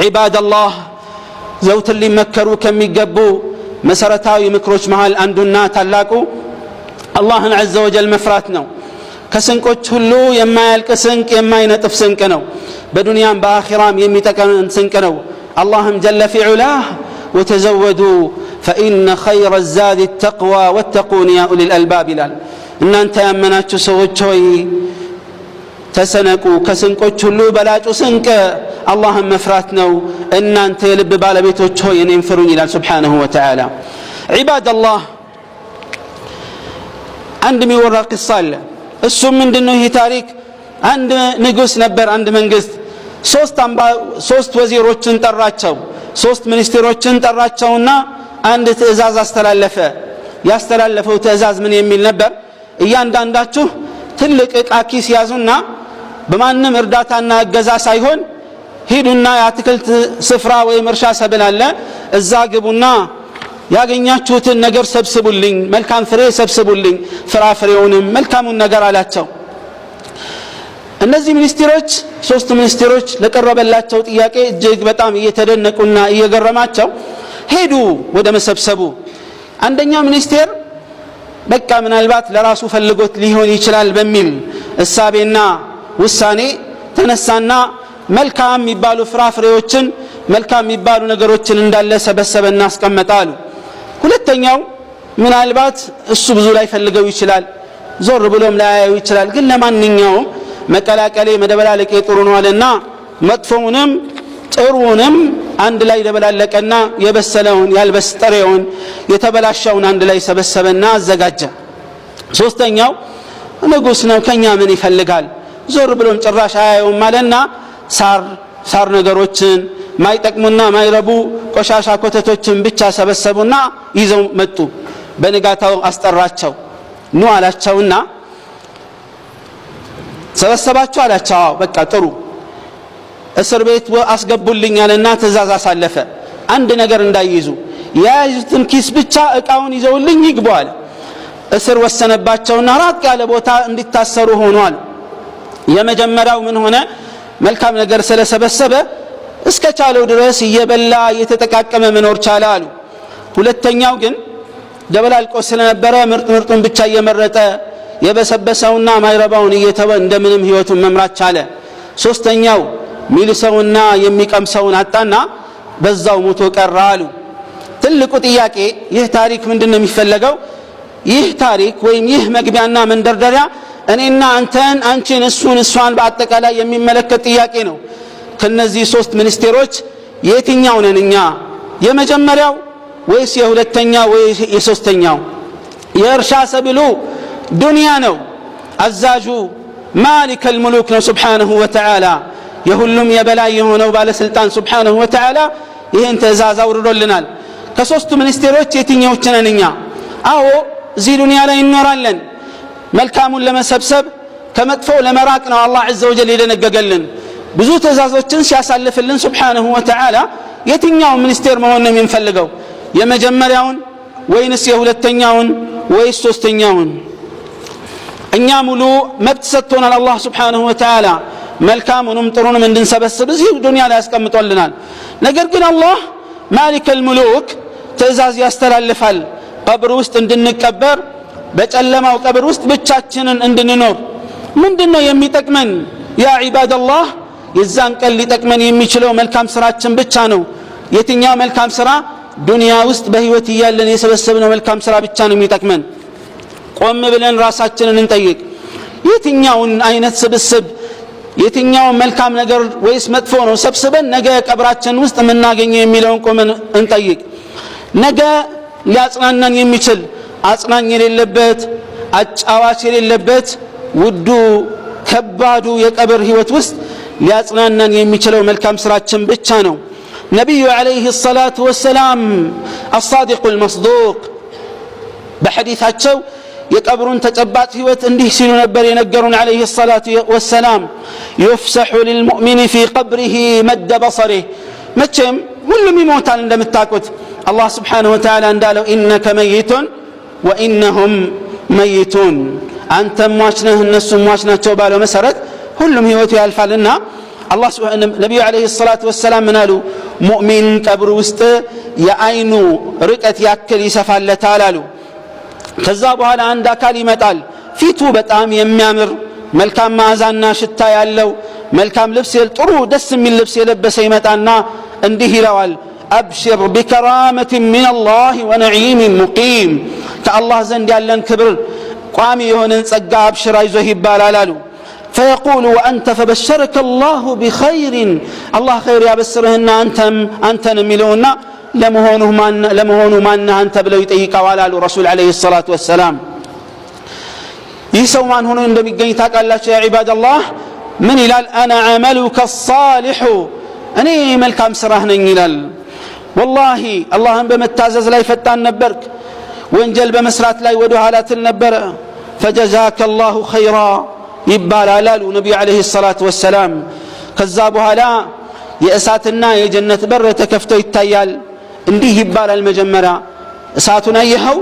عباد الله زوت اللي مكروا كم يقبوا مسارتاوي مكروش مهال عندنا تلاقوا الله عز وجل مفراتنا كسنكوች ሁሉ የማያልቅ ስንቅ የማይነጥፍ ስንቅ ነው በዱንያም በአኺራም የሚጠቅም ስንቅ ነው اللهم جل في علاه وتزودوا فإن خير الزاد التقوى واتقون يا أولي الألباب إن أنت يمناتشو سوچ ሆይ ተሰነቁ ከስንቆች ሁሉ በላጩ ስንቅ اللهم መፍራት ነው እናንተ የልብ ባለቤቶች ሆይ እኔን ፍሩኝ ይላል سبحانه وتعالى عباد الله عند ሚወራ قصة አለ እሱ ምንድነው ይሄ ታሪክ አንድ ንጉስ ነበር አንድ መንግስት ሶስት ወዚሮችን ጠራቸው ሶስት ሚኒስትሮችን ጠራቸውና አንድ ትእዛዝ አስተላለፈ ያስተላለፈው ትእዛዝ ምን የሚል ነበር እያንዳንዳችሁ ትልቅ ዕቃ ኪስ ያዙና በማንም እርዳታና እገዛ ሳይሆን ሂዱና የአትክልት ስፍራ ወይ እርሻ ሰብል አለ እዛ ግቡና ያገኛችሁትን ነገር ሰብስቡልኝ መልካም ፍሬ ሰብስቡልኝ ፍራፍሬውንም መልካሙን ነገር አላቸው እነዚህ ሚኒስትሮች ሶስት ሚኒስትሮች ለቀረበላቸው ጥያቄ እጅግ በጣም እየተደነቁና እየገረማቸው ሄዱ ወደ መሰብሰቡ አንደኛው ሚኒስቴር በቃ ምናልባት ለራሱ ፈልጎት ሊሆን ይችላል በሚል እሳቤና ውሳኔ ተነሳና መልካም የሚባሉ ፍራፍሬዎችን መልካም የሚባሉ ነገሮችን እንዳለ ሰበሰበና አስቀመጣሉ ሁለተኛው ምናልባት እሱ ብዙ ላይ ፈልገው ይችላል ዞር ብሎም ላያዩ ይችላል ግን ለማንኛውም መቀላቀሌ መደበላለቄ ጥሩ ነው አለና መጥፎውንም ጥሩንም አንድ ላይ ደበላለቀና የበሰለውን ያልበስጠሬውን የተበላሻውን አንድ ላይ ሰበሰበና አዘጋጀ ሶስተኛው ንጉስ ነው ከኛ ምን ይፈልጋል ዞር ብሎም ጭራሽ አያዩም አለና ሳር ነገሮችን ማይጠቅሙና ማይረቡ ቆሻሻ ኮተቶችን ብቻ ሰበሰቡና ይዘው መጡ በንጋታው አስጠራቸው ኑ አላቸውና ሰበሰባቸው አላቸው በቃ ጥሩ እስር ቤት አስገቡልኝ አለና ትእዛዝ አሳለፈ አንድ ነገር እንዳይይዙ ያይዙትን ኪስ ብቻ ዕቃውን ይዘውልኝ ይግቡ አለ እስር ወሰነባቸውና ራቅ ያለ ቦታ እንዲታሰሩ ሆኗል የመጀመሪያው ምን ሆነ መልካም ነገር ስለሰበሰበ እስከቻለው ድረስ እየበላ እየተጠቃቀመ መኖር ቻለ አሉ ሁለተኛው ግን ደበላልቆ ስለነበረ ምርጡን ብቻ እየመረጠ የበሰበሰውና ማይረባውን እየተወ እንደምንም ህይወቱን መምራት ቻለ ሶስተኛው ሚልሰውና የሚቀምሰውን አጣና በዛው ሞቶ ቀረ አሉ ትልቁ ጥያቄ ይህ ታሪክ ምንድነው የሚፈልገው ይህ ታሪክ ወይም ይህ መግቢያና መንደርደሪያ እኔና አንተን አንቺን እሷን በአጠቃላይ የሚመለከት ጥያቄ ነው ከነዚህ ሶስት ሚኒስቴሮች የትኛው ነን እኛ የመጀመሪያው ወይስ የሁለተኛው ወይስ የሶስተኛው የእርሻ ሰብሉ ዱንያ ነው አዛዡ ማሊክ الملوك ነው سبحانه وتعالى የሁሉም የበላይ የሆነው ባለስልጣን سبحانه وتعالى ይሄን ትእዛዝ አውርዶልናል ከሶስቱ ሚኒስቴሮች የትኛዎቹ ነን እኛ አዎ እዚህ ዱንያ ላይ እንኖራለን መልካሙን ለመሰብሰብ ከመጥፎው ለመራቅ ነው አላህ عز وجل የደነገገልን ብዙ ትእዛዞችን ሲያሳልፍልን سبحانه وتعالى የትኛው ሚኒስቴር መሆን ነው የሚፈልገው የመጀመሪያውን ወይንስ የሁለተኛውን ወይስ ሶስተኛውን እኛ ሙሉ መብት ሰጥቶናል አላህ سبحانه وتعالى መልካሙንም ጥሩንም እንድንሰበስብ እዚህ ዱንያ ላይ ያስቀምጦልናል ነገር ግን አላህ ማሊክ الملوك ትእዛዝ ያስተላልፋል ቀብር ውስጥ እንድንቀበር በጨለማው ቀብር ውስጥ ብቻችንን እንድንኖር ምንድነው የሚጠቅመን ያ عباد الله የዛን ቀን ሊጠቅመን የሚችለው መልካም ስራችን ብቻ ነው የትኛው መልካም ስራ ዱንያ ውስጥ በህይወት እያለን የሰበሰብነው መልካም ስራ ብቻ ነው የሚጠቅመን ቆም ብለን ራሳችንን እንጠይቅ የትኛውን አይነት ስብስብ የትኛው መልካም ነገር ወይስ መጥፎ ነው ሰብስበን ነገ ቀብራችን ውስጥ ምናገኘው የሚለውን ቆመን እንጠይቅ ነገ ሊያጽናናን የሚችል አጽናኝ የሌለበት አጫዋች የሌለበት ውዱ ከባዱ የቀብር ህይወት ውስጥ ሊያጽናናን የሚችለው መልካም ስራችን ብቻ ነው ነብዩ አለይሂ ሰላቱ ወሰላም الصادق المصدوق በሐዲታቸው የቀብሩን ተጨባጭ ህይወት እንዲህ ሲሉ ነበር የነገሩን አለይሂ ሰላቱ ወሰላም يفسح للمؤمن في قبره مد بصره መቼም ሁሉም ይሞታል እንደምታውቁት አላህ Subhanahu Wa Ta'ala እንዳለው ኢነከ መይቱን ወኢነሁም መይቱን አንተ ሟች ነህ እነሱ ሟች ናቸው ባለው መሰረት ሁሉም ህይወቱ ያልፋልና الله سبحانه نبي عليه الصلاة والسلام منالو مؤمن قبر وسط የአይኑ ርቀት ያክል ይሰፋለታል አሉ ከዛ በኋላ አንድ አካል ይመጣል ፊቱ በጣም የሚያምር መልካም ማዛና ሽታ ያለው መልካም ልብስ ጥሩ ደስ የሚል ልብስ የለበሰ ይመጣና እንዲህ ይለዋል أبشر بكرامة من الله ونعيم مقيم كالله زند يالن كبر قامي يهونن ጸጋ أبشر አይዞህ ይባላል አሉ فيقول وأنت فبشرك الله بخير الله خير يبشرهن أنتن ملونا لمهونه ما أنت بلو يطيقوا አሉ رسول عليه الصلاة والسلام يسو من هنا እንደሚገኝ ታውቃላችሁ يا عباد الله من ይላል أنا عملك الصالح እኔ መልካም ስራህ ነኝ ይላል والله اللهم بمتازز لا يفتان نبرك وانجل بمسرات لا يودو حالات النبر فجزاك الله خيرا يبال على نبي عليه الصلاة والسلام كذابها لا يأساتنا يا جنة بر تكفتو يتايال انديه يبال المجمرة أساتنا يهو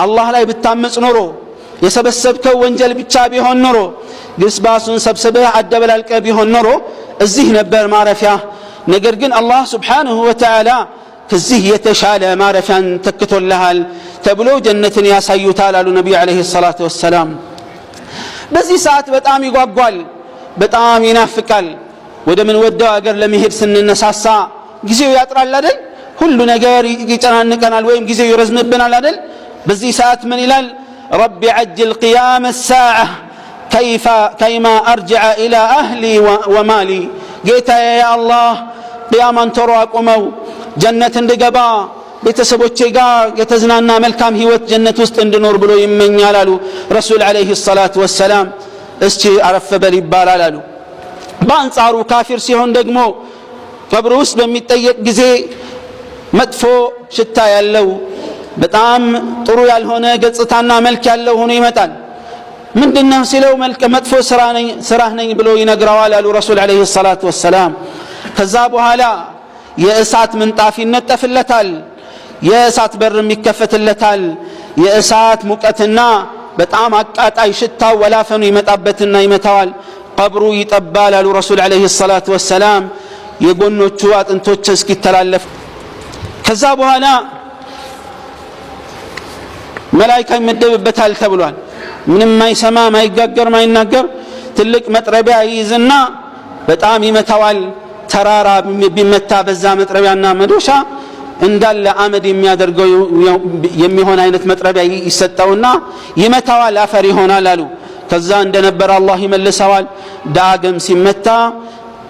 الله لا يبتامس نورو يسبسبك وانجل بتشابه النورو قسباس سبسبه عدبل الكبيه النورو الزهن نبر معرفة نقرقن الله سبحانه وتعالى كزيه يتشالى معرفة تكتل لها تبلو جنة ياسيو تعالى النبي عليه الصلاة والسلام بزي ساعات بتام يقوقل بتام ينافقل وده من وده أجر لم يهب سن النساسا جزيو يطرى لدل كل نجار يتنانكنا الويم جزيو يرزنبنا لدل بزي ساعات من إلال رب عجل قيام الساعة كيما أرجع إلى أهلي ومالي جيت يا الله قياما ترى قمو جنة دقبا ቤተሰቦቼ ጋር የተዝናና መልካም ህይወት ጀነት ውስጥ እንድኖር ብሎ ይመኛል አሉ ረሱል አለይሂ ሰላቱ ወሰለም እስቲ አረፈ በል ይባላል አሉ በአንጻሩ ካፊር ሲሆን ደግሞ ቀብር ውስጥ በሚጠየቅ ጊዜ መጥፎ ሽታ ያለው በጣም ጥሩ ያልሆነ ገጽታና መልክ ያለው ሆኖ ይመጣል ምንድነው ሲለው መጥፎ ስራህ ነኝ ብሎ ይነግረዋል አሉ ረሱል አለይሂ ሰላቱ ወሰለም ከዛ በኋላ የእሳት ምንጣፍ ይነጠፍለታል የእሳት በር የሚከፈትለታል የእሳት ሙቀትና በጣም አቃጣይ ሽታው ወላፈኑ ይመጣበትና ይመታዋል ቀብሩ ይጠባል አሉ ረሱል አለይሂ ሰላቱ ወሰለም የጎኖቹ አጥንቶች እስኪተላለፍ ከዛ በኋላ መላእክት ይመደብበታል ተብሏል ምንም ማይሰማ ማይጋገር ማይናገር ትልቅ መጥረቢያ ይይዝና በጣም ይመታዋል ተራራ ቢመታ በዛ መጥረቢያና መዶሻ እንዳለ አመድ የሚያደርገው የሚሆን አይነት መጥረቢያ ይሰጣውና ይመታዋል አፈር ይሆናል አሉ ከዛ እንደነበር አላህ ይመልሰዋል ዳግም ሲመታ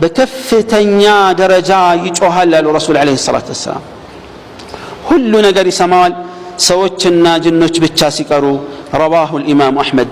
በከፍተኛ ደረጃ ይጮሃል አሉ ረሱል አለይሂ ሰላቱ ወሰለም ሁሉ ነገር ይሰማዋል ሰዎችና ጅኖች ብቻ ሲቀሩ رواه الإمام أحمد